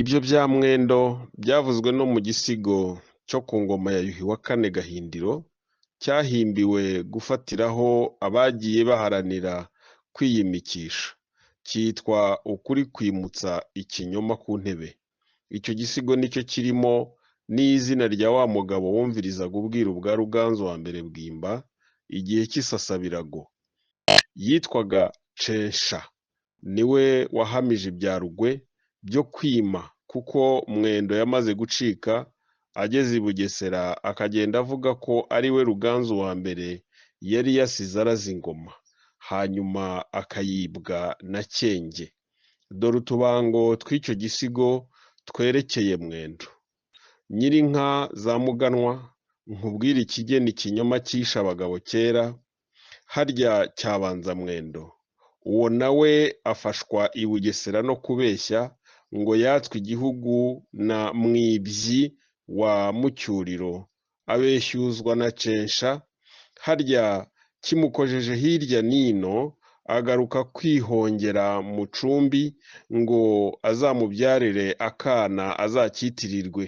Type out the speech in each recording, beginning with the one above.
Ibyo bya Mwendo byavuzwe no mu gisigo cyo ku ngoma ya Yuhi IV Gahindiro, cyahimbiwe gufatiraho abagiye baharanira kwiyimikisha, cyitwa Ukuri kwimutsa ikinyoma ku ntebe. Icyo gisigo nicyo kirimo n'izina rya wa mugabo wumvirizaga ubwiru bwa Ruganzu I Bwimba igihe cy'isasabirago. Yitwaga Censha, niwe wahamije ibya Rugwe byo kwima, kuko Mwendo yamaze gucika ageze i Bugesera akagenda avuga ko ari we Ruganzu I yari yasize araze ingoma, hanyuma akayibwa na Cyenge. Dore utubango tw'icyo gisigo twerekeye Mwendo. Nyirinka za Muganwa, nkubwire ikigeni ikinyoma cyishe abagabo kera, harya cyabanza Mwendo. Uwo nawe afashwa i Bugesera no kubeshya ngo yatswe igihugu na Mwibyi wa Mucyuriro, abeshyuzwa na Censha, harya kimukojeje hirya n'ino agaruka kwihongera mu cumbi ngo azamubyarire akana azacyitirirwe,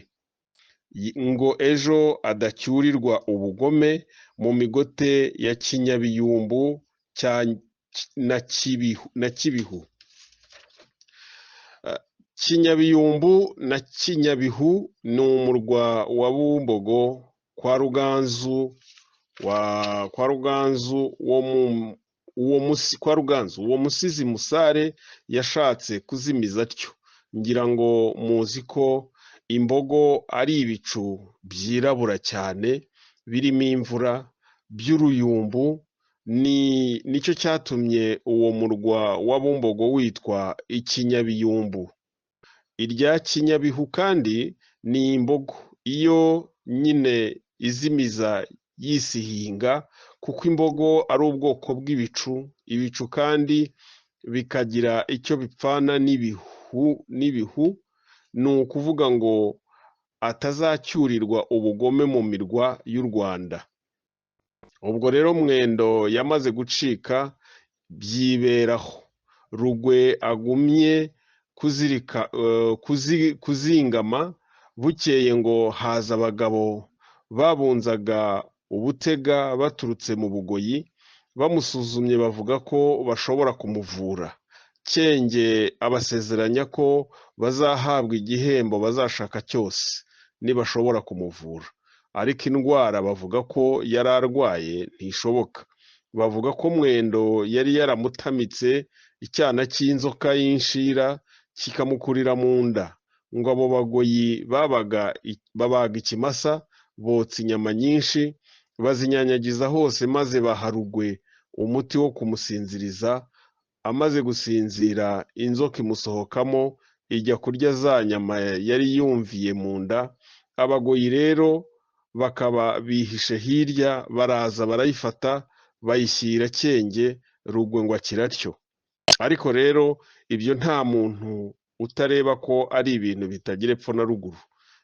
ngo ejo adacyurirwa ubugome mu migote ya Kinyabiyumbu na Kibihu. Kinyabiyumbu na Kinyabihu ni umurwa wa Bumbogo kwa Ruganzu uwo musizi Musare yashatse kuzimiza atyo. Ngira ngo muzi ko imbogo ari ibicu byirabura cyane birimo imvura by'uruyumbu, nicyo cyatumye uwo murwa wa Bumbogo witwa Ikinyabiyumbu. Irya Kinyabihu kandi ni imbogo iyo nyine izimiza yisihinga, kuko imbogo ari ubwoko bw'ibicu. Ibicu kandi bikagira icyo bipfana n'ibihu, ni ukuvuga ngo atazacyurirwa ubugome mu mirwa y'u Rwanda. Ubwo rero Mwendo yamaze gucika byiberaho. Rugwe agumye kuzingama, bukeye ngo haza abagabo babunzaga ubutega baturutse mu Bugoyi, bamusuzumye bavuga ko bashobora kumuvura. Cyenge abasezeranya ko bazahabwa igihembo bazashaka cyose nibashobora kumuvura, ariko indwara bavuga ko yari arwaye ntishoboka. Bavuga ko Mwendo yari yaramutamitse icyana cy'inzoka y'inshira kikamukurira mu nda, ngo abo Bagoyi babaga ikimasa, botsa inyama nyinshi, bazinyanyagiza hose, maze baha Rugwe umuti wo kumusinziriza. Amaze gusinzira, inzoka imusohokamo ijya kurya za nyama yari yumviye mu nda. Abagoyi rero bakaba bihishe hirya, baraza barayifata bayishyira Cyenge. Rugwe ngo akira atyo. Ariko rero ibyo nta muntu utareba ko ari ibintu bitagira epfo na ruguru.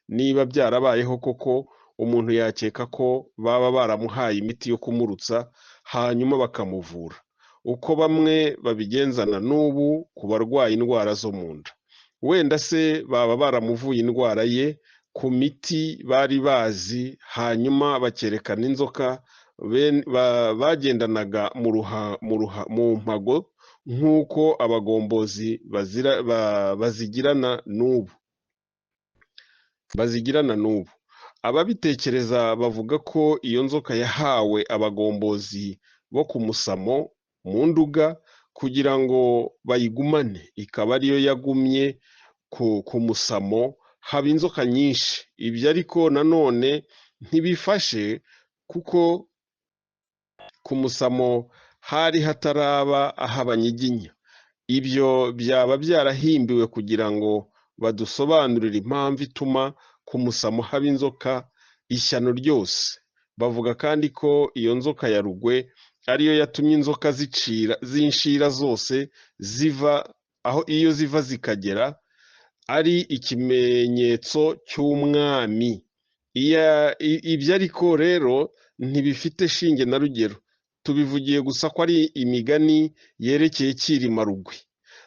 Niba byarabayeho koko, umuntu yakeka ko baba baramuhaye imiti yo kumurutsa hanyuma bakamuvura, uko bamwe babigenzana n'ubu ku barwaye indwara zo mu nda. Wenda se baba baramuvuye indwara ye ku miti bari bazi, hanyuma bakerekana inzoka bagendanaga mu mpago, nk'uko abagombozi bazigirana n'ubu. Ababitekereza bavuga ko iyo nzoka yahawe abagombozi bo ku Musamo mu Nduga kugira ngo bayigumane, ikaba ariyo yagumye ku Musamo, haba inzoka nyinshi. Ibyo ariko nanone ntibifashe, kuko ku Musamo hari hataraba ah'Abanyiginya. Ibyo byaba byarahimbiwe kugira ngo badusobanurire impamvu ituma ku Musamo haba inzoka ishyano ryose. Bavuga kandi ko iyo nzoka ya Rugwe ariyo yatumye inzoka z'inshira zose ziva aho iyo ziva zikagera, ari ikimenyetso cy'umwami. Ibyo ariko rero ntibifite shinge na rugero, tubivugiye gusa ko ari imigani yerekeye Cyilima Rugwe.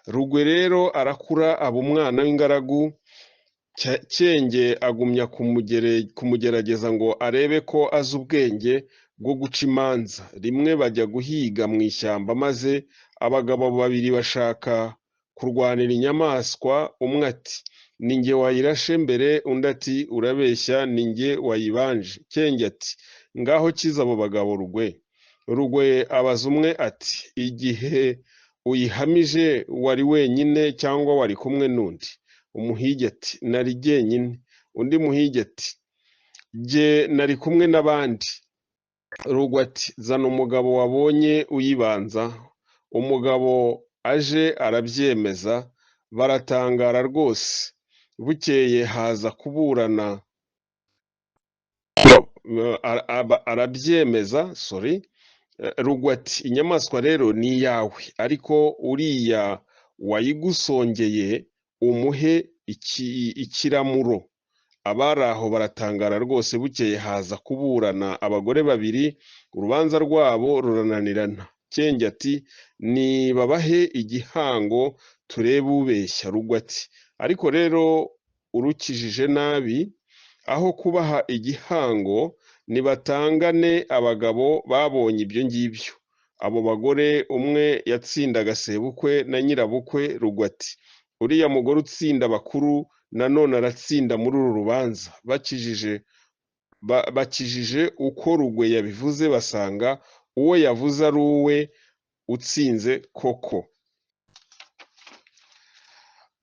Rugwe rero arakura aba umwana w'ingaragu, Cyenge agumya kumugerageza ngo arebe ko azi ubwenge bwo guca imanza. Rimwe bajya guhiga mu ishyamba, maze abagabo babiri bashaka kurwanira inyamaswa. Umwe ati ni jye wayirashe mbere, undi ati urabeshya, ni jye wayibanje. Cyenge ati ngaho kiza abo bagabo Rugwe. Rugwe abaza umwe ati igihe uyihamije wari wenyine cyangwa wari kumwe n'undi? Umuhigi ati nari jyenyine. Undi muhigi ati jye nari kumwe n'abandi. Rugwe ati zana umugabo wabonye uyibanza. Umugabo aje arabyemeza, baratangara rwose. Bukeye haza kuburana, arabyemeza. Rugwe ati inyamaswa rero ni iyawe, ariko uriya wayigusongeye umuhe ikiramuro. Abari aho baratangara rwose. Bukeye haza kuburana abagore babiri, urubanza rwabo rurananirana. Cyenge ati nibabahe igihango turebe ubeshya. Rugwe ati ariko rero urukijije nabi, aho kubaha igihango nibatangane. Abagabo babonye ibyo ngibyo. Abo bagore umwe yatsindaga sebukwe na nyirabukwe. Rugwe ati uriya mugore utsinda bakuru nanone aratsinda muri uru rubanza. Bakijije uko Rugwe yabivuze, basanga uwo yavuze ari uwe utsinze koko.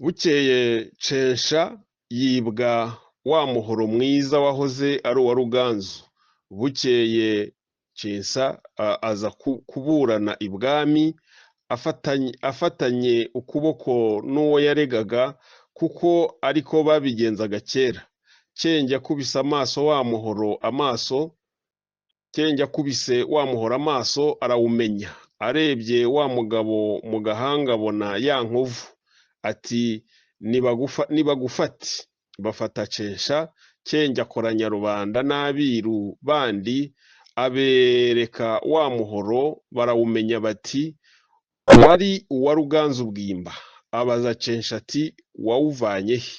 Bukeye Censha yibwa wa muhoro mwiza wahoze ari uwa Ruganzu. Bukeye Censha aza kuburana ibwami, afatanye ukuboko n'uwo yaregaga, kuko ariko babigenzaga kera. Cyenge akubise wa muhoro amaso arawumenya. Arebye wa mugabo mu gahanga abona ya nkovu. Ati nibagufate. Bafata Censha. Cyenge akoranya rubanda n'abiru bandi, abereka wa muhoro, barawumenya bati wari uwa Ruganzu Bwimba. Abaza Censha ati wawuvanye he?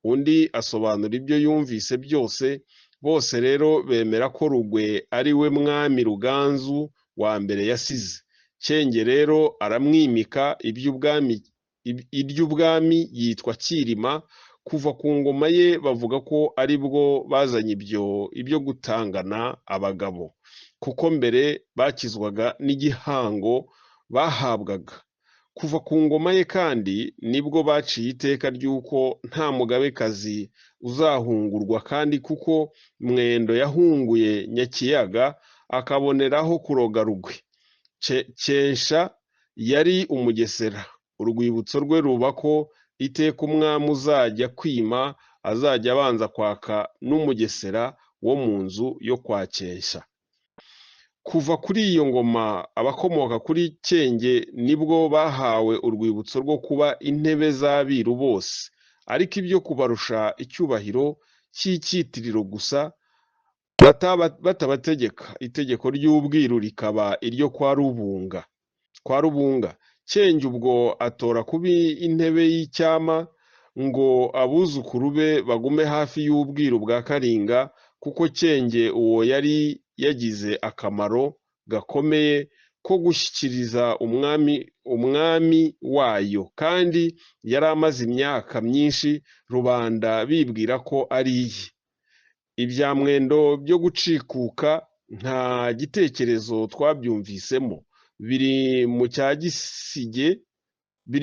Undi asobanura ibyo yumvise byose. Bose rero bemera ko Rugwe ari we mwami Ruganzu wa mbere yasize. Cyenge rero aramwimika iry'ubwami, yitwa Cyilima. Kuva ku ngoma ye bavuga ko ari bwo bazanye ibyo gutangana abagabo, kuko mbere bakizwaga n'igihango bahabwaga. Kuva ku ngoma ye kandi nibwo baciye iteka ry'uko nta mugabekazi uzahungurwa, kandi kuko Mwendo yahunguye Nyakiyaga akaboneraho kuroga Rugwe. Cyensha yari umugesera. Urwibutso rwe ruba ko iteka umwami uzajya kwima azajya abanza kwaka n'umugesera wo mu nzu yo kwa Cyensha. Kuva kuri iyo ngoma abakomoka kuri Cyenge nibwo bahawe urwibutso rwo kuba intebe z'abiru bose, ariko ibyo kubarusha icyubahiro cy'icyitiriro gusa batabategeka. Itegeko ry'ubwiru rikaba iryo kwa Rubunga. Cyenge ubwo atora kuba intebe y'icyama, ngo abuzukuru be bagume hafi y'ubwiru bwa Karinga, kuko Cyenge uwo yari yagize akamaro gakomeye ko gushyikiriza umwami wayo, kandi yari amaze imyaka myinshi rubanda bibwira ko ari iye. Ibya Mwendo byo gucikuka nta gitekerezo twabyumvisemo. Biri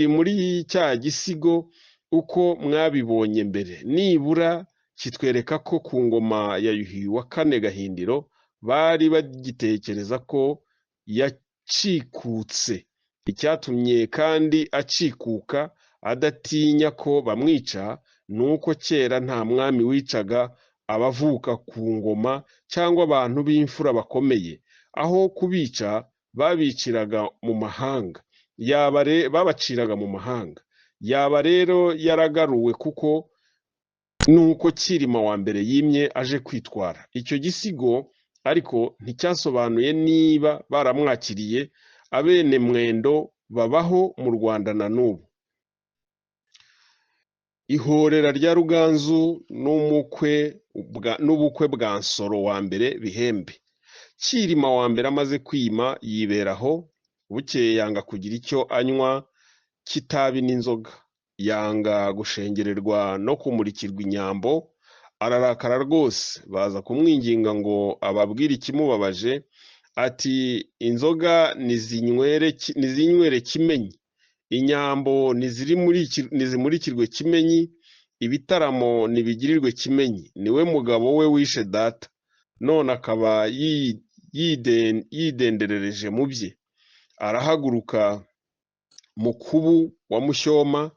muri cya gisigo uko mwabibonye mbere. Nibura kitwereka ko ku ngoma ya Yuhi wa kane Gahindiro bari bagitekereza ko yacikutse. Icyatumye kandi acikuka adatinya ko bamwica, ni uko kera nta mwami wicaga abavuka ku ngoma cyangwa abantu b'imfura bakomeye. Aho kubica babaciraga mu mahanga. Yaba rero yaragaruwe, kuko nuko Cyilima wa mbere yimye aje kwitwara. Icyo gisigo ariko nticyasobanuye niba baramwakiriye. Abene Mwendo babaho mu Rwanda na n'ubu. ihorera rya Ruganzu n'ubukwe bwa Nsoro wa mbere Bihembe. Cyilima wa mbere amaze kwima yiberaho, bukeye yanga kugira icyo anywa cy'itabi n'inzoga, yanga gushengererwa no kumurikirwa inyambo, ararakara rwose. Baza kumwinginga ngo ababwire ikimubabaje, ati inzoga nizinywere Kimenyi, inyambo nizimurikirwe Kimenyi, ibitaramo nibigirirwe Kimenyi, niwe mugabo we wishe data, none akaba yidenderereje mu bye. Arahaguruka Mukubu wa Mushyoma,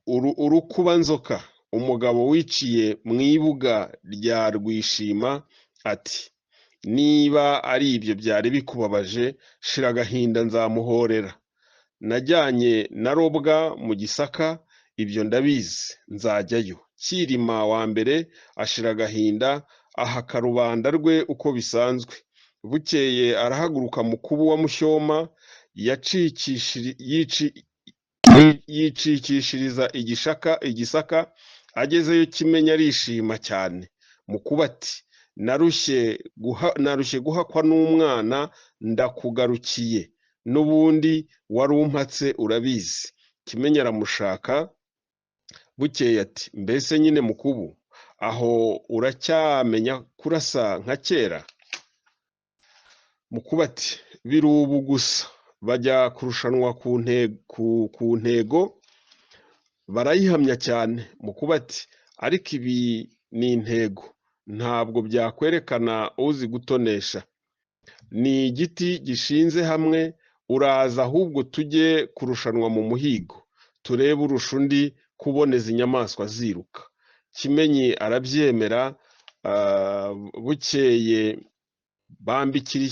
Urukubanzoka, umugabo wiciye mu ibuga rya Rwishima, ati niba ari ibyo byari bikubabaje, shira agahinda nzamuhorera. Najyanye na Robwa mu Gisaka, ibyo ndabizi, nzajyayo. Cyilima wa mbere ashira agahinda, ahaka rubanda rwe uko bisanzwe. Bukeye arahaguruka Mukubu wa Mushyoma, yicikishiriza Igisaka. Agezeyo Kimenyi arishima cyane. Mukubu ati narushye guhakwa n'umwana, ndakugarukiye, n'ubundi wari umpatse urabizi. Kimenyi aramushaka. Bukeye ati mbese nyine Mukubu, aho uracyamenya kurasa nka kera? Mukubu ati biri ubu gusa. Bajya kurushanwa ku ntego, barayihamya cyane. Mukubu ati ariko ibi ni intego, ntabwo byakwerekana uzi gutonesha. Ni igiti gishinze hamwe, uraza ahubwo tujye kurushanwa mu muhigo, turebe urusha undi kuboneza inyamaswa ziruka. Kimenyi arabyemera. Bukeye bambikira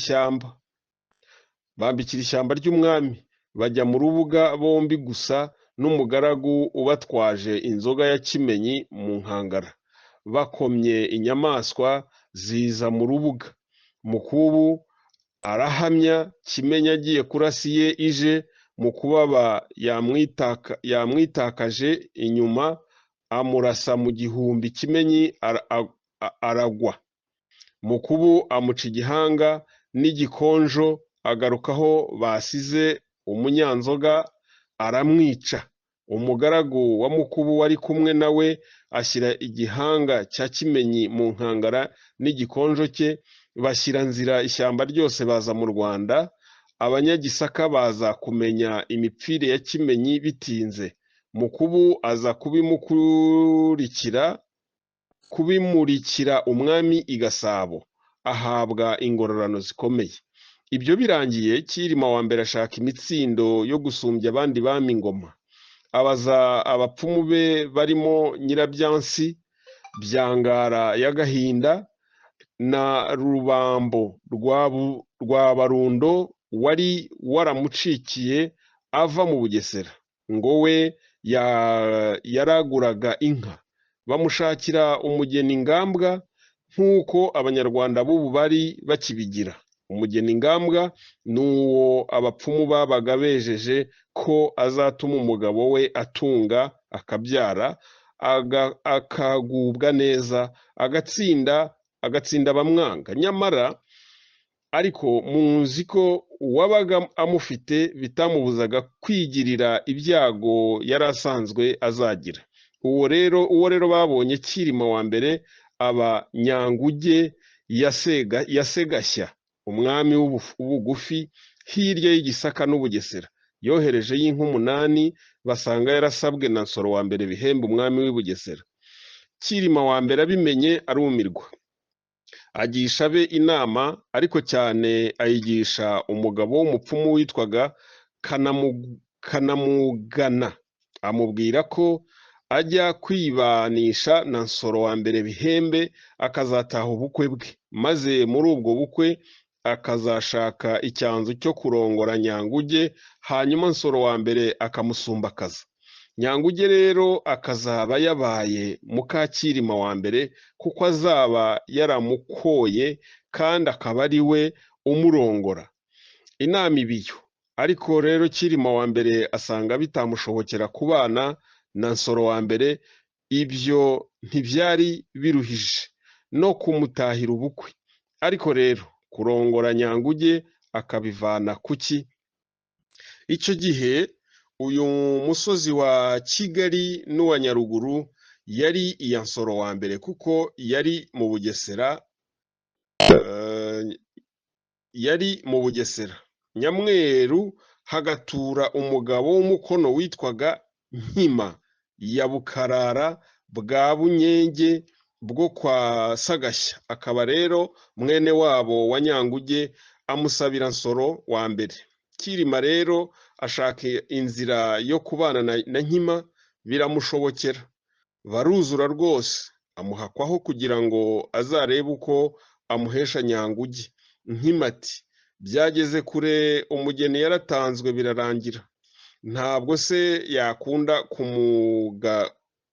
ishyamba ry'umwami, bajya mu rubuga bombi gusa n'umugaragu ubatwaje inzoga ya Kimenyi mu nkangara. Bakomye inyamaswa ziza mu rubuga. Mukubu arahamya. Kimenyi agiye kurasa iye ije, Mukubaba yamwitakaje inyuma, amurasa mu gihumbi. Kimenyi aragwa. Mukubu amuca igihanga n'igikonjo, agarukaho basize umunyanzoga, aramwica. Umugaragu wa Mukubu wari kumwe nawe ashyira igihanga cya Kimenyi mu nkangara n'igikonjo cye, bashyira nzira ishyamba ryose baza mu Rwanda. Abanyagisaka baza kumenya imipfire ya Kimenyi bitinze. Mukubu aza kubimurikira umwami i Gasabo, ahabwa ingororano zikomeye. Ibyo birangiye, Cyilima wa mbere ashaka imitsindo yo gusumbya abandi bami ingoma. Abaza abapfumu be barimo Nyirabyansi, Byangara ya Gahinda na Rubambo rwa Barundo wari waramucikiye ava mu Bugesera, ngo we yaraguraga inka. Bamushakira umugeni Ngambwa, nk'uko Abanyarwanda b'ubu bari bakibigira. Umugeni Ngambwa ni uwo abapfumu babaga bejeje ko azatuma umugabo we atunga, akabyara, akagubwa neza, agatsinda abamwanga. Nyamara ariko muzi ko uwabaga amufite bitamubuzaga kwigirira ibyago yari asanzwe azagira. Uwo rero babonye Cyilima wa mbere aba Nyanguge ya Segashya, umwami w'ubugufi, hirya y'Igisaka n'Ubugesera. Yohereje y'inka 8, basanga yarasabwe na Nsoro wa mbere Bihembe, umwami w'i Bugesera. Cyilima wa mbere abimenye arumirwa, agisha abe inama, ariko cyane ayigisha umugabo w'umupfumu witwaga Kanamugana. Amubwira ko ajya kwibanisha na Nsoro wa mbere Bihembe, akazataha ubukwe bwe, maze muri ubwo bukwe akazashaka icyanzu cyo kurongora Nyanguge, hanyuma Nsoro wa mbere akamusumbakaza. Nyanguge rero akazaba yabaye muka Cyilima wa mbere, kuko azaba yaramukoye kandi akaba ari we umurongora. Inama ibiyo. Ariko rero Cyilima wa mbere asanga bitamushobokera kubana na Nsoro wa mbere ibyo ntibyari biruhije no kumutahira ubukwe, ariko rero kurongora Nyanguge akabivana kuki? Icyo gihe uyu musozi wa Kigali n'uwa Nyaruguru yari iya Nsoro wa mbere kuko yari mu Bugesera, yari mu Bugesera. Nyamweru hagatura umugabo w'umukono witwaga Nkima ya Bukarara bwa Bunyenge bwo kwa Sagashya, akaba rero mwene wabo wa Nyanguge amusabira Nsoro wa mbere. Kirima rero ashaka inzira yo kubana na Nkima biramushobokera, baruzura rwose, amuhakwaho kugira ngo azarebe uko amuhesha Nyanguge. Nkima ati byageze kure, umugeni yaratanzwe birarangira, ntabwo se yakunda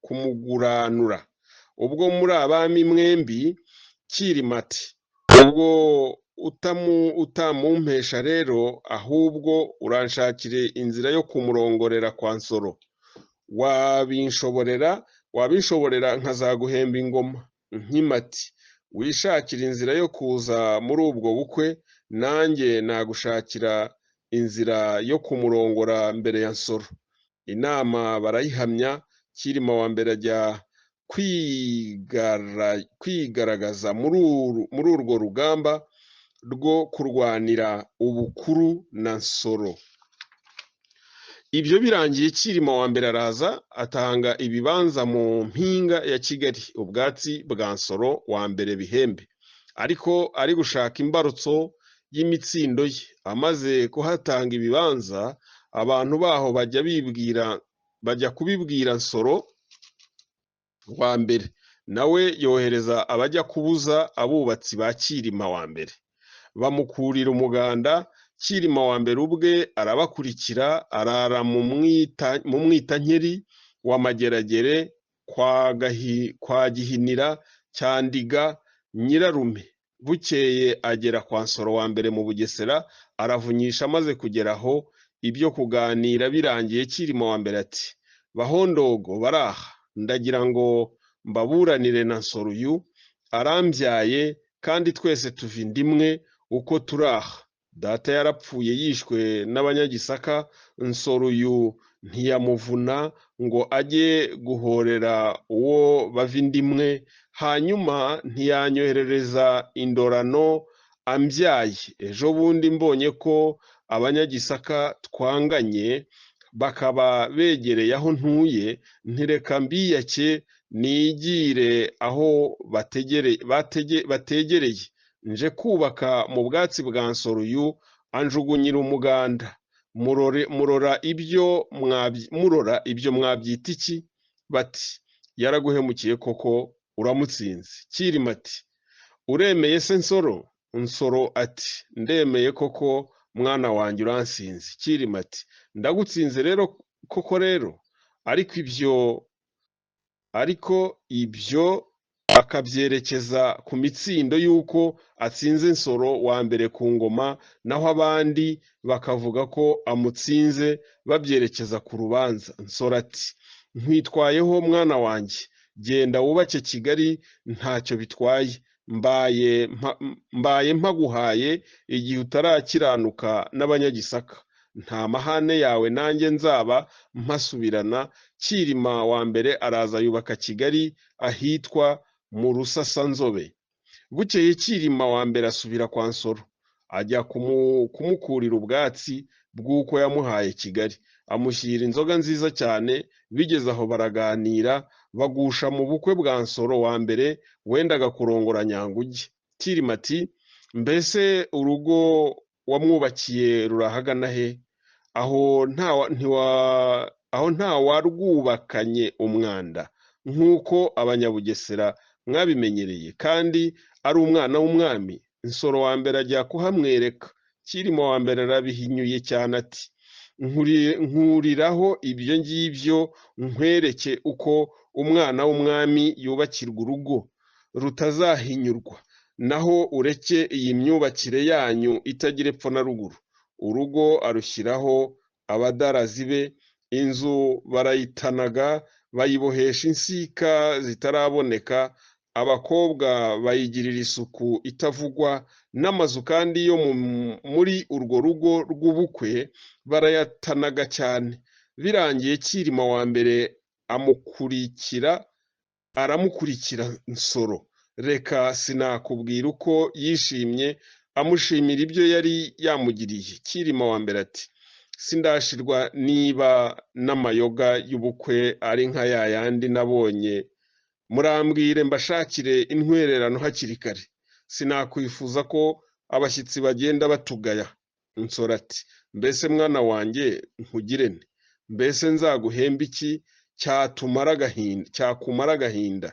kumuguranura ubwo muri abami mwembi? Kirima ati ubwo utamumpesha rero, ahubwo uranshakire inzira yo kumurongorera kwa Nsoro. Wabinshoborera nkazaguhemba ingoma. Nkima ati wishakira inzira yo kuza muri ubwo bukwe, nanjye nagushakira inzira yo kumurongora mbere ya Nsoro. Inama barayihamya. Kirima wa mbere ajya kwigaragaza muri urwo rugamba rwo kurwanira ubukuru na Nsoro. Ibyo birangiye, Kirima wa mbere araza atanga ibibanza mu mpinga ya Kigali, ubwatsi bwa Nsoro wa mbere Bihembe, ariko ari gushaka imbarutso y'imitsindo ye. Amaze kuhatanga ibibanza, abantu baho bajya kubibwira Nsoro wa mbere, nawe yohereza abajya kubuza abubatsi ba Kirima wa mbere. Bamukurira umuganda. Kirima wa mbere ubwe arabakurikira, arara mu Mwitankeri wa Mageragere kwa Gihinira cya Ndiga Nyirarume. Bukeye agera kwa Nsoro wa mbere mu Bugesera, aravunyisha. Amaze kugeraho ibyo kuganira birangiye, Kirima wa mbere ati bahondogo baraha, ndagira ngo mbaburanire na Nsoro uyu arambyaye, kandi twese tuva inda imwe uko turaha. Data yarapfuye yishwe n'Abanyagisaka, Nsoro uyu ntiyamuvuna ngo ajye guhorera uwo bava inda imwe, hanyuma ntiyanyoherereza indorano ambyaye. Ejo bundi mbonye ko Abanyagisaka twanganye bakaba begereye aho ntuye, ntireka mbiyake nigire aho bategereye, nje kubaka mu bwatsi bwa Nsoro uyu anjugunyira umuganda. Murora ibyo mwabyita iki? Bati yaraguhemukiye koko uramutsinze. Kirima ati uremeye se Nsoro? Nsoro ati ndemeye koko mwana wanjye uransinze. Kirima ati ndagutsinze rero koko rero, ariko ibyo akabyerekeza ku mitsindo y'uko atsinze Nsoro wa mbere ku ngoma, naho abandi bakavuga ko amutsinze babyerekeza ku rubanza. Nsoro ati nkwitwayeho mwana wanjye, genda wubake Kigali ntacyo bitwaye, mbaye mpaguhaye igihe utarakiranuka n'Abanyagisaka, nta mahane yawe nanjye nzaba mpasubirana. Kirima wa mbere araza yubaka Kigali ahitwa mu Rusasanzobe. Bukeye Kirima wa mbere asubira kwa Nsoro, ajya kumukurira ubwatsi bw'uko yamuhaye Kigali, amushyira inzoga nziza cyane. Bigeze aho baraganira, bagusha mu bukwe bwa Nsoro wa mbere wendaga kurongora Nyanguge. Kirima ati mbese urugo wamwubakiye rurahagana he? Aho nta warwubakanye umwanda nk'uko Abanyabugesera mwabimenyereye, kandi ari umwana w'umwami. Nsoro wa mbere ajya kuhamwereka. Kirima wa mbere arabihinyuye cyane ati nkuriraho ibyo ngibyo nkwereke uko umwana w'umwami yubakirwa urugo rutazahinyurwa, naho ureke iyi myubakire yanyu itagira epfo na ruguru. Urugo arushyiraho abadarazi be, inzu barayitanaga bayibohesha insika zitaraboneka, abakobwa bayigirira isuku itavugwa, n'amazu kandi yo muri urwo rugo rw'ubukwe barayatanaga cyane. Birangiye Cyilima wa mbere aramukurikira Nsoro. Reka sinakubwira uko yishimye amushimira ibyo yari yamugiriye. Cyilima wa mbere ati: sindashirwa niba n'amayoga y'ubukwe ari nka ya yandi nabonye, murambwire mbashakire intwererano hakiri kare, sinakwifuza ko abashyitsi bagenda batugaya. Nsoro ati: mbese mwana wanjye nkugire nte? Mbese nzaguhemba iki cyakumara agahinda?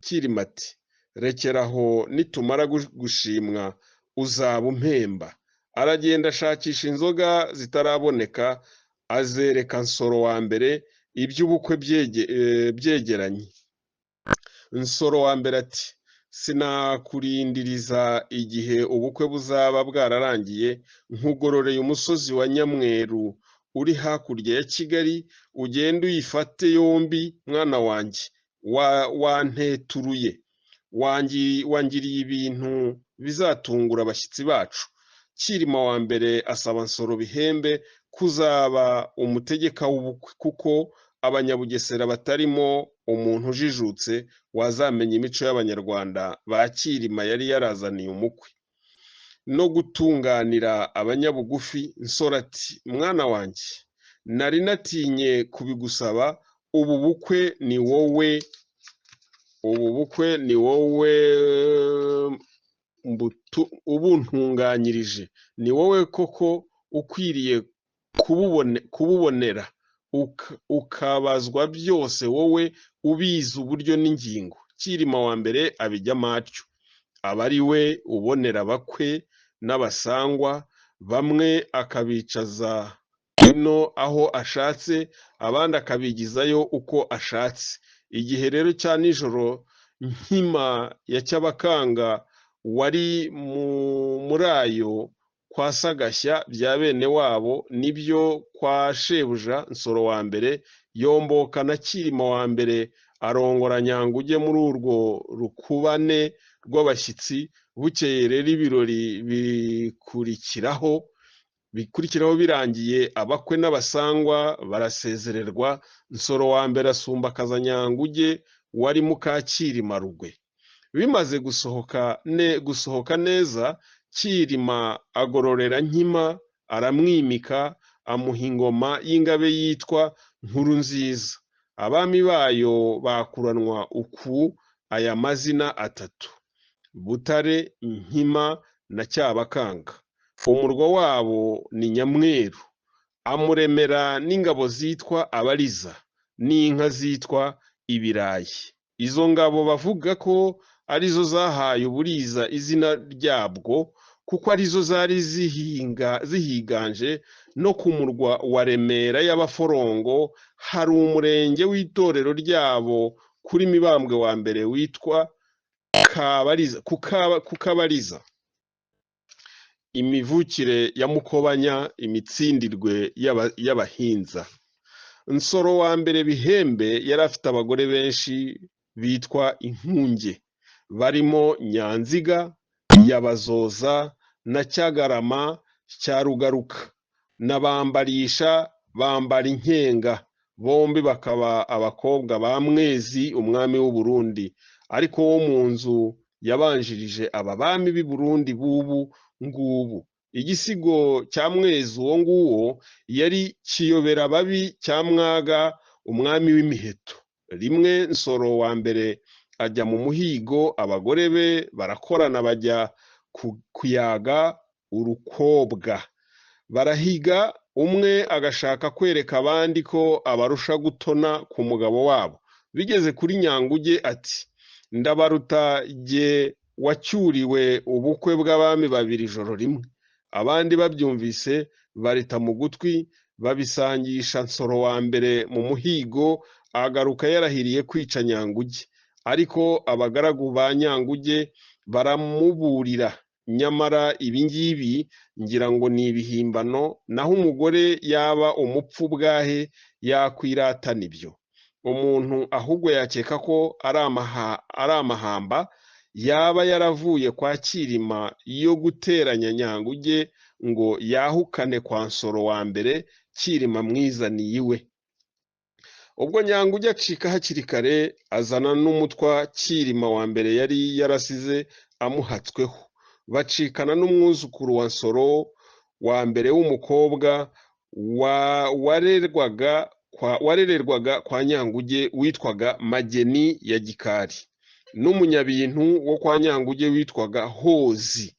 Cyilima ati: rekeraho, nitumara gushimwa uzaba umpemba. Aragenda ashakisha inzoga zitaraboneka, azereka Nsoro wa mbere iby'ubukwe byegeranye. Nsoro wa mbere ati: sinakurindiriza igihe ubukwe buzaba bwararangiye, nkugororeye umusozi wa Nyamweru uri hakurya ya Kigali, ugende uyifate yombi mwana wanjye, wanteturuye, wangiriye ibintu bizatungura abashyitsi bacu. Cyilima wa mbere asaba Nsoro Bihembe kuzaba umutegeka w'ubukwe, kuko Abanyabugesera batarimo umuntu ujijutse wazamenya imico y'Abanyarwanda ba Cyilima yari yarazaniye umukwe, no gutunganira abanyabugufi. Nsoro ati: mwana wanjye, nari natinye kubigusaba, ubu bukwe ni wowe ubuntunganyirije, ni wowe koko ukwiriye kububonera, ukabazwa byose, wowe ubizi uburyo n'ingingo. Cyilima wa mbere abijyamo atyo, aba ari we ubonera abakwe n'abasangwa, bamwe akabicaza ino aho ashatse, abandi akabigizayo uko ashatse. Igihe rero cya nijoro, Nkima ya Cyabakanga wari muri ayo kwa Sagashya bya bene wabo, nibyo kwa shebuja Nsoro wa mbere, yomboka na Cyilima wa mbere arongora Nyanguge muri urwo rukubane rw'abashyitsi. Bukeye rero ibirori bikurikiraho birangiye, abakwe n'abasangwa barasezererwa. Nsoro wa mbere asumbakaza Nyanguge wari muka Cyilima Rugwe. Bimaze gusohoka neza, Cyilima agororera Nkima, aramwimika, amuha ingoma y'ingabe yitwa Nkurunziza. Abami bayo bakuranwa aya mazina atatu: Butare, Nkima na Cyabakanga. Umurwa wabo ni Nyamweru. Amuremera n'ingabo zitwa Abariza n'inka zitwa Ibirayi. Izo ngabo bavuga ko arizo zahaye Uburiza izina ryabwo, kuko arizo zari zihiganje. No ku murwa wa Remera y'Abaforongo hari umurenge w'itorero ryabo kuri Mibambwe wa mbere witwa Kabariza. Imivukire ya Mukobanya, imitsindire y'Abahinza. Nsoro wa mbere Bihembe yari afite abagore benshi bitwa inkunge, barimo Nyanziga, Yabazoza na Cyagarama cya Rugaruka na Bambarisha Bambarinkenga, bombi bakaba abakobwa ba Mwezi umwami w'u Burundi, ariko wo mu nzu yabanjirije aba bami b'i Burundi b'ubu ngubu. Igisigo cya Mwezi uwo nguwo yari Kiyobera babi cya Mwaga umwami w'imiheto. Rimwe Nsoro wa mbere ajya mu muhigo, abagore be barakorana bajya kuyaga urukobwa. Barahiga, umwe agashaka kwereka abandi ko abarusha gutona ku mugabo wabo. Bigeze kuri Nyanguge ati: ndabaruta jye wacyuriwe ubukwe bw'abami babiri ijoro rimwe. Abandi babyumvise barita mu gutwi, babisangisha Nsoro wa mbere mu muhigo, agaruka yarahiriye kwica Nyanguge. Ariko abagaragu ba Nyanguge baramuburira, nyamara ibingibi ngira ngo ni ibihimbano, naho umugore yaba umupfu bwahe yakwiratana ibyo. Umuntu ahubwo yakeka ko ari amahamba yaba yaravuye kwa Cyilima yo guteranya Nyanguge ngo yahukane kwa Nsoro wa mbere Cyilima amwizaniye iwe. Ubwo Nyanguge acika hakiri kare azana n'umutwa Cyilima wa mbere yari yarasize amuhatsweho, bacikana n'umwuzukuru wa Nsoro wa mbere w'umukobwa warererwaga kwa Nyanguge witwaga Mageni ya Gikari, n'umunyabintu wo kwa Nyanguge witwaga Hozi.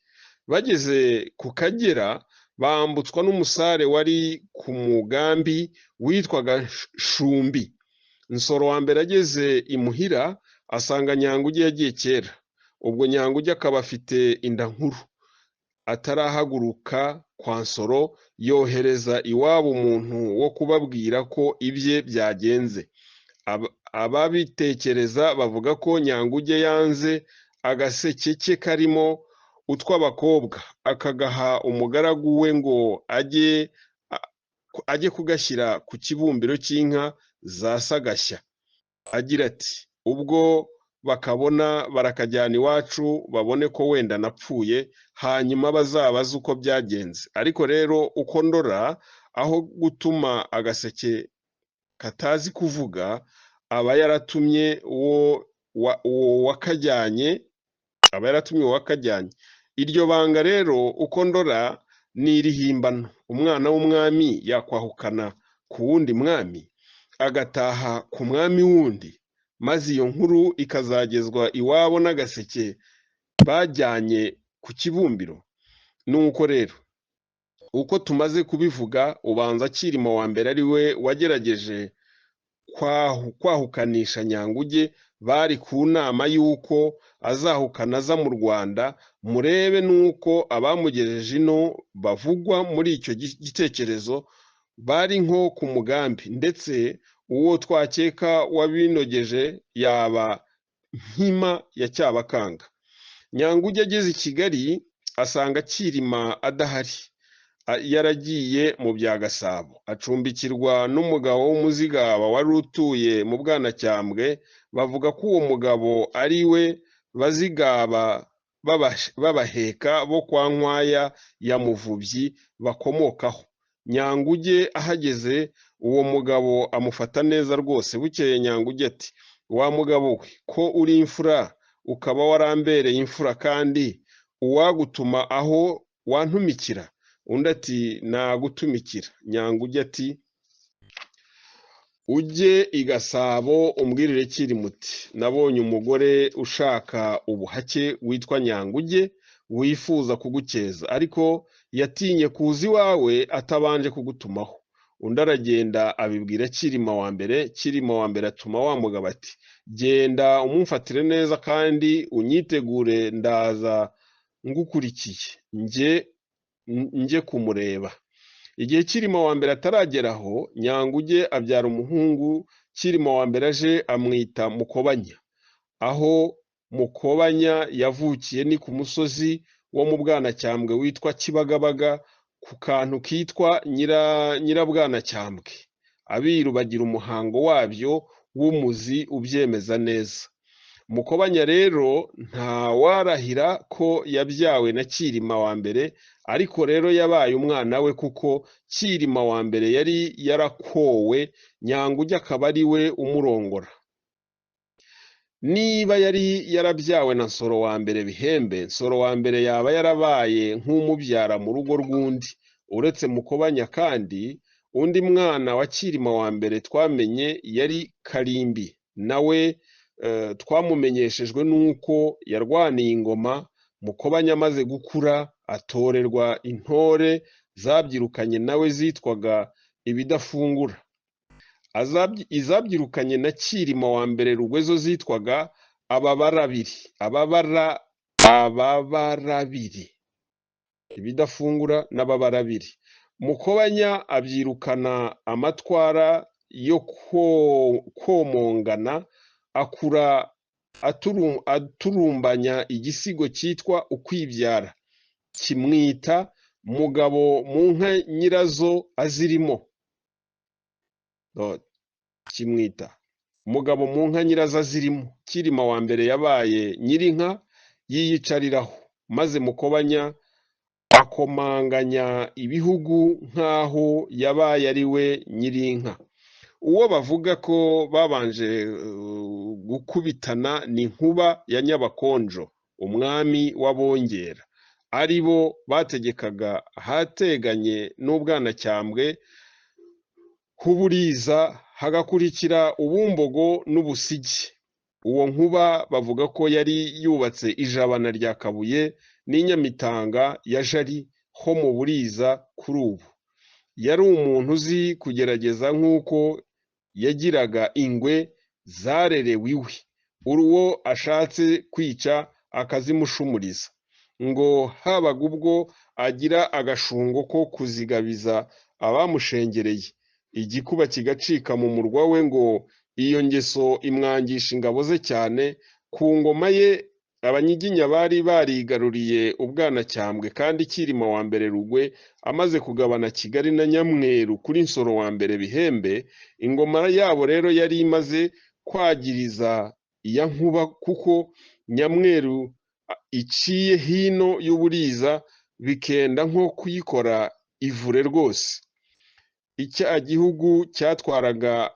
Bageze ku Kagera bambutswa n'umusare wari ku mugambi witwaga Shumbi. Nsoro wa mbere ageze imuhira asanga Nyanguge yagiye kera. Ubwo Nyanguge akaba afite inda nkuru, atarahaguruka kwa Nsoro, yohereza iwabo umuntu wo kubabwira ko ibye byagenze. Ababitekereza bavuga ko Nyanguge yanze agaseke ke karimo utw'abakobwa akagaha umugaragu we ngo ajye kugashyira ku kibumbiro cy'inka za Sagashya, agira ati ubwo bakabona barakajyana iwacu babone ko wenda napfuye, hanyuma bazabaze uko byagenze. Ariko rero uko ndora, aho gutuma agaseke katazi kuvuga aba yaratumye uwo wakajyanye. Iryo banga rero uko ndora ni irihimbano. Umwana w'umwami yakwahukana ku wundi mwami agataha ku mwami wundi, maze iyo nkuru ikazagezwa iwabo n'agaseke bajyanye ku kibumbiro. Nuko rero uko tumaze kubivuga, ubanza Cyilima wa mbere ari we wagerageje kwahukanisha Nyanguge. Bari ku nama y'uko azahukana aza mu Rwanda. Murebe n'uko abamugejeje ino bavugwa muri icyo gitekerezo bari nko ku mugambi, ndetse uwo twakeka wabinogeje yaba Nkima ya Cyabakanga. Nyanguge ageze i Kigali asanga Cyilima adahari, yaragiye mu bya Gasabo, acumbikirwa n'umugabo w'umuzigaba wari utuye mu Bwanacyambwe. Bavuga ko uwo mugabo ari we bazigaba babaheka bo kwa Nkwaya ya Muvubyi bakomokaho. Nyanguge ahageze uwo mugabo amufata neza rwose. Bukeye Nyanguge ati wa mugabo we, ko uri imfura ukaba warambereye imfura, kandi uwagutuma aho wantumikira? Undi ati nagutumikira. Nyanguge ati ujye i Gasabo umbwirire Cyilima uti nabonye umugore ushaka ubuhake witwa Nyanguge wifuza kugukeza, ariko yatinye kuza iwawe atabanje kugutumaho. Undi aragenda abibwira Cyilima wa mbere. Cyilima wa mbere atuma wa mugabo ati genda umumfatire neza kandi unyitegure, ndaza ngukurikiye njye kumureba. Igihe Cyilima wa mbere atarageraho, Nyanguge abyara umuhungu. Cyilima wa mbere aje amwita Mukobanya. Aho Mukobanya yavukiye ni ku musozi wo mu Bwanacyambwe witwa Kibagabaga, ku kantu kitwa Nyirabwanacyambwe. Abiru bagira umuhango wabyo w'umuzi ubyemeza neza. Mukobanya rero ntawarahira ko yabyawe na Cyilima wa mbere, ariko rero yabaye umwana we kuko Cyilima wa mbere yari yarakowe, Nyanguge akaba ari we umurongora. Niba yari yarabyawe na Nsoro wa mbere Bihembe, Nsoro wa mbere yaba yarabaye nk'umubyara mu rugo rw'undi. Uretse Mukobanya kandi, undi mwana wa Cyilima wa mbere twamenye yari Karimbi, nawe twamumenyeshejwe n'uko yarwaniye ingoma. Mukobanya amaze gukura atorerwa intore zabyirukanye nawe zitwaga Ibidafungura. Izabyirukanye na Cyilima wa mbere Rugwe zo zitwaga Ababarabiri, Ibidafungura n'Ababarabiri. Mukobanya abyirukana amatwara yo komongana, akura aturumbanya igisigo cyitwa Ukwibyara, kimwita Mugabo mu nka nyirazo azirimo. kimwita umugabo mu nka nyirazo zirimo. Cyilima wa mbere yabaye nyirinka yiyicariraho, maze Mukobanya akomanganya ibihugu nk'aho yabaye ari we nyirinka. Uwo bavuga ko babanje gukubitana ni Nkuba ya Nyabakonjo, umwami w'Abongera, ari bo bategekaga ahateganye n'Ubwanacyambwe h'Uburiza, hagakurikira Ubumbogo n'Ubusigi. Uwo Nkuba bavuga ko yari yubatse ijabana rya Kabuye n'Inyamitanga ya Jari ho mu Buriza kuri ubu. Yari umuntu uzi kugerageza nk'uko yagiraga ingwe zarerewe iwe, uwo ashatse kwica akazimushumuriza, ngo habaga ubwo agira agashungo ko kuzigabiza abamushengereye, igikuba kigacika mu murwa we, ngo iyo ngeso imwangisha ingabo ze cyane. Ku ngoma ye Abanyiginya bari barigaruriye Ubwanacyambwe, kandi Cyilima wa mbere Rugwe amaze kugabana Kigali na Nyamweru kuri Nsoro wa mbere Bihembe, ingoma yabo rero yari imaze kwagiriza iya Nkuba, kuko Nyamweru iciye hino y'Uburiza bikenda nko kuyikora ivure rwose. Icya gihugu cyatwarwaga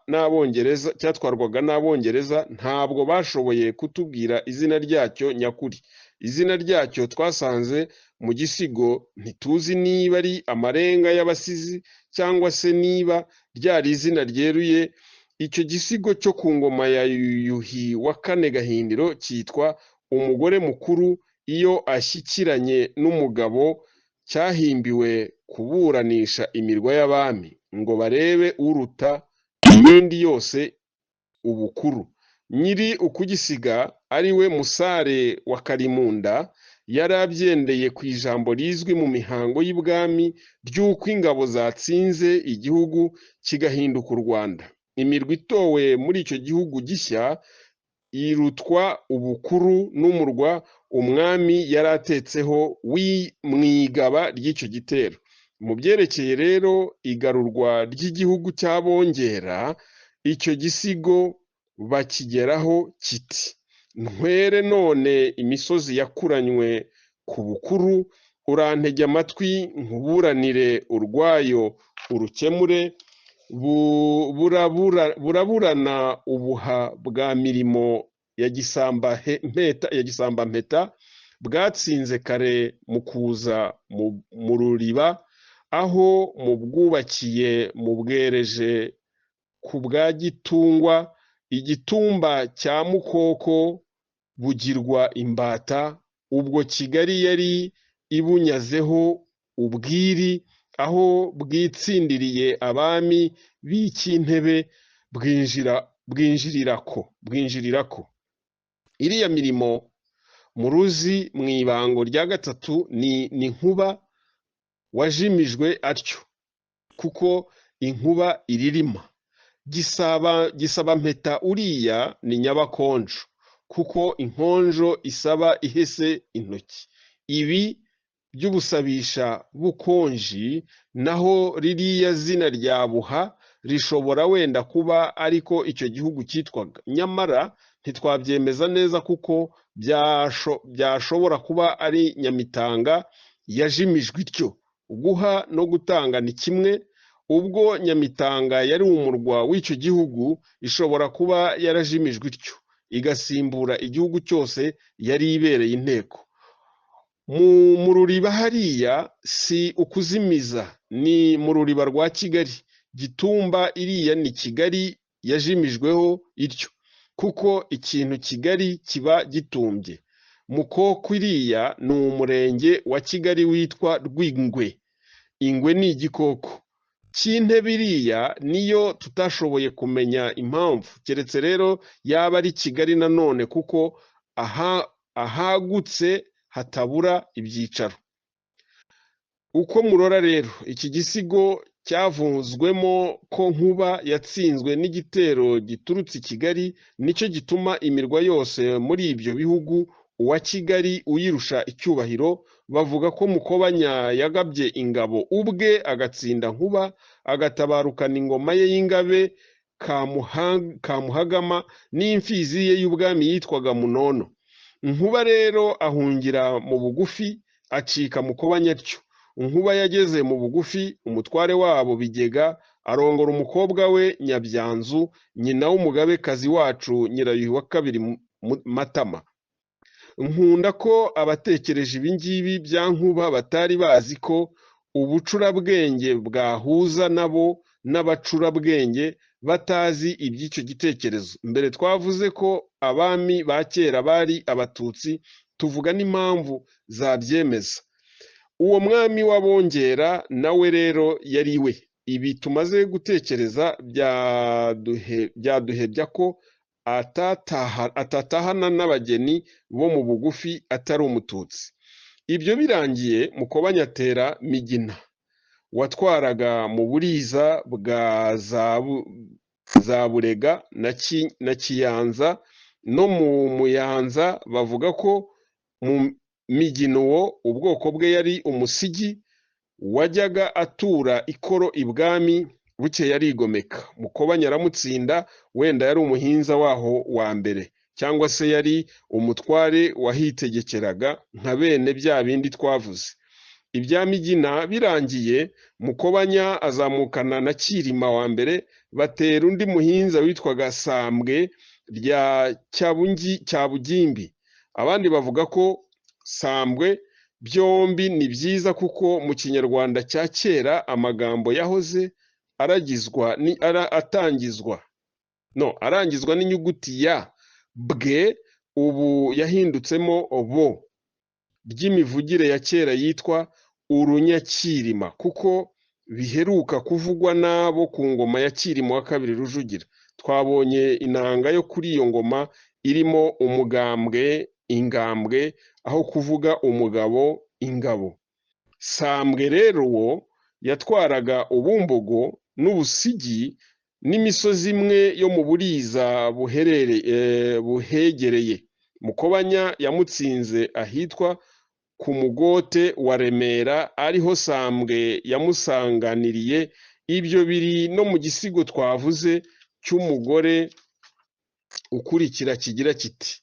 n'Abongereza, ntabwo bashoboye kutubwira izina ryacyo nyakuri. Izina ryacyo twasanze mu gisigo, ntituzi niba ari amarenga y'abasizi cyangwa se niba ryari izina ryeruye. Icyo gisigo cyo ku ngoma ya Yuhi wa kane Gahindiro cyitwa Umugore Mukuru iyo ashyikiranye n'umugabo, cyahimbiwe kuburanisha imirwa y'abami, ngo barebe uruta iyindi yose ubukuru. Nyiri ukugisiga ari we Musare wa Kalimunda yari abyendeye ku ijambo rizwi mu mihango y'ibwami ry'uko ingabo zatsinze igihugu kigahinduka u Rwanda. Imirwa itowe muri icyo gihugu gishya irutwa ubukuru n'umurwa umwami yari atetseho mu igaba ry'icyo gitero. Mu byerekeye rero igarurwa ry'igihugu cy'Abongera, icyo gisigo bakigeraho kiti: nkwere none imisozi yakuranywe ku bukuru, urantege amatwi nkuburanire urwayo urukemure, buraburana ubuha bwa mirimo ya Gisamba-mpeta, bwatsinze kare mu kuza mu Ruriba, aho mubwubakiye mubwereje ku bwa Gitungwa, igitumba cya Mukoko bugirwa imbata, ubwo Kigali yari ibunyazeho ubwiri, aho bwitsindiriye abami b'Icyintebe bwinjirirako. Iriya mirimo muruzi mu ibango rya gatatu ni Nkuba wajimijwe atyo, kuko inkuba iririma. Gisaba-mpeta uriya ni Nyabakonjo, kuko inkonjo isaba ihese intoki. Ibi by'ubusabisha bukonji, naho ririya zina rya Buha rishobora wenda kuba ariko icyo gihugu cyitwaga, nyamara ntitwabyemeza neza kuko byashobora kuba ari Nyamitanga yajimijwe ityo. Guha no gutanga ni kimwe. Ubwo Nyamitanga yari umurwa w'icyo gihugu, ishobora kuba yarajimijwe ityo, igasimbura igihugu cyose yari ibereye inteko. Mu Ruriba hariya si ukuzimiza, ni mu Ruriba rwa Kigali. Gitumba iriya ni Kigali yajimijweho ityo, kuko ikintu Kigali kiba gitumbye. Mukoko iriya ni umurenge wa Kigali witwa Rwingwe. Ingwe ni igikoko. Cyintebe iriya niyo tutashoboye kumenya impamvu, keretse rero yaba ari Kigali nanone, kuko ahagutse hatabura ibyicaro. Uko murora rero, iki gisigo cyavuzwemo ko Nkuba yatsinzwe n'igitero giturutse i Kigali, nicyo gituma imirwa yose muri ibyo bihugu wa Kigali uyirusha icyubahiro. Bavuga ko Mukobanya yagabye ingabo ubwe agatsinda Nkuba, agatabarukana ingoma ye y'ingabe Kamuhagama n'imfizi ye y'ubwami yitwaga Munono. Nkuba rero ahungira mu bugufi acika Mukobanya atyo. Nkuba yageze mu bugufi, umutware wabo Bigega arongora umukobwa we Nyabyanzu, nyina w'umugabekazi wacu Nyirayuhi wa kabiri Matama. Nkunda ko abatekereje ibi ngibi bya Nkuba batari bazi ko ubucurabwenge bwahuza nabo n'abacurabwenge batazi iby'icyo gitekerezo. Mbere twavuze ko abami ba kera bari abatutsi, tuvuga n'impamvu zabyemeza. Uwo mwami w'Abongera nawe rero yari we. Ibi tumaze gutekereza byaduhebya ko atatahana n'abageni bo mu bugufi atari umututsi. Ibyo birangiye, Mukobanya atera Migina watwaraga mu Buriza bwa za Burega na Kiyanza no mu Muyanza. Bavuga ko mu Migina uwo ubwoko bwe yari umusigi wajyaga atura ikoro ibwami, bukeye arigomeka. Mukobanya aramutsinda, wenda yari umuhinza waho wa mbere, cyangwa se yari umutware wahitegekeraga nka bene bya bindi twavuze. Ibya Migina birangiye, Mukobanya azamukana na Cyirima wa mbere, batera undi muhinza witwaga Sambwe rya Cyabugimbi. Abandi bavuga ko Sambwe byombi ni byiza kuko mu Kinyarwanda cya kera amagambo yahoze arangizwa n'inyuguti ya bwe, ubu yahindutsemo bo, ry'imivugire ya kera yitwa Urunyakirima, kuko biheruka kuvugwa n'abo ku ngoma ya Cyirima wa kabiri Rujugira. Twabonye inanga yo kuri iyo ngoma irimo umugambwe, ingambwe, aho kuvuga umugabo, ingabo. Sambwe rero wo yatwaraga Ubumbogo n'Ubusigi n'imisozi imwe yo mu Buriza buhegereye. Mukobanya yamutsinze ahitwa ku Mugote wa Remera, ariho Sambwe yamusanganiriye. Ibyo biri no mu gisigo twavuze cy'umugore ukurikira kigira kiti,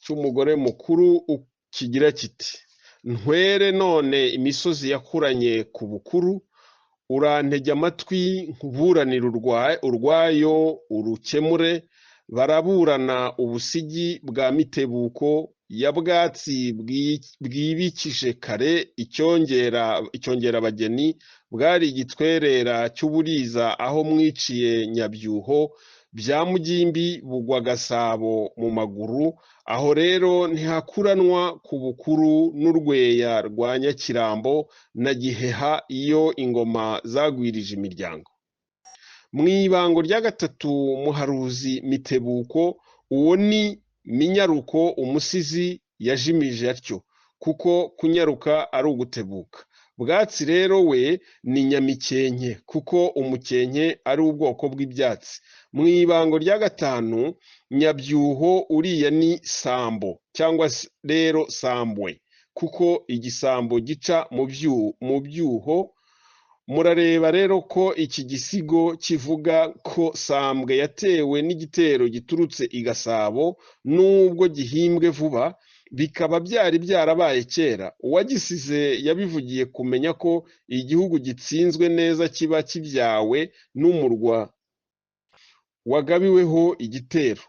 cy'umugore mukuru kigira kiti: ntwere none imisozi yakuranye ku bukuru, urantege amatwi nkuburanire urwayo urukemure. Baraburana Ubusigi bwa Mitebuko ya Bwatsi bwibikije kare icyongera abageni, bwari igitwerera cy'Uburiza aho mwiciye Nyabyuho, bya Mugimbi bugwa Gasabo mu maguru. Aho rero ntihakuranwa ku bukuru n'urweya rwa Nyakirambo na Giheha iyo ingoma zagwirije imiryango. Mu ibango rya gatatu muharuzi Mitebuko, uwo ni Minyaruko umusizi yajimije atyo, kuko kunyaruka ari ugutebuka. Bwatsi rero we ni Nyamikenke, kuko umukenke ari ubwoko bw'ibyatsi. Mu ibango rya gatanu Nyabyuho uriya ni Sambo, cyangwa rero Sambwe, kuko igisambo gica mu byuho. Murareba rero ko iki gisigo kivuga ko Sambwe yatewe n'igitero giturutse i Gasabo, nubwo gihimbwe vuba, bikaba byari byarabaye kera. Uwagisize yabivugiye kumenya ko igihugu gitsinzwe neza kiba kibyawe n'umurwa wagabiweho igitero.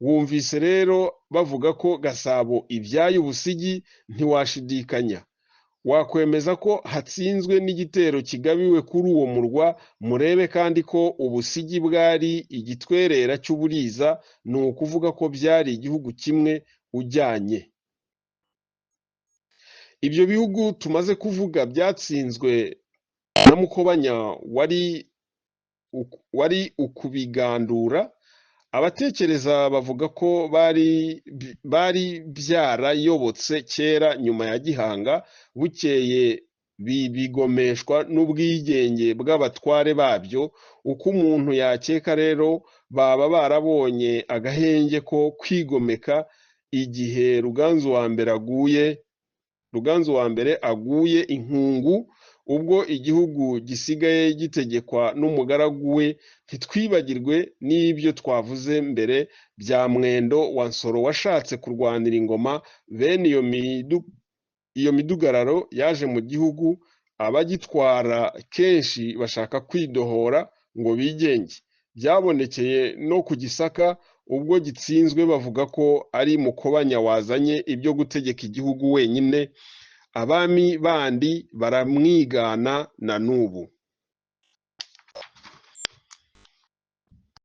Wumvise rero bavuga ko Gasabo ibyaye Ubusigi, ntiwashidikanya. Wakwemeza ko hatsinzwe n'igitero kigabiwe kuri uwo murwa. Murebe kandi ko Ubusigi bwari igitwerera cy'Uburiza, ni ukuvuga ko byari igihugu kimwe ujyanye. Ibyo bihugu tumaze kuvuga byatsinzwe na Mukobanya wari ukubigandura. Abatekereza bavuga ko bari byarayobotse kera nyuma ya Gihanga, bukeye bigomeshwa n'ubwigenge bw'abatware babyo. Uko umuntu yakeka rero, baba barabonye agahenge ko kwigomeka igihe Ruganzu wa mbere aguye inkungu, ubwo igihugu gisigaye gitegekwa n'umugaragu we, ntitwibagirwe n'ibyo twavuze mbere bya Mwendo wa Nsoro washatse kurwanira ingoma. Bene iyo midugararo yaje mu gihugu, abagitwara kenshi bashaka kwidohora ngo bigenge. Byabonekeye no ku Gisaka, ubwo gitsinzwe bavuga ko ari Mukobanya wazanye ibyo gutegeka igihugu wenyine, abami bandi baramwigana na n'ubu.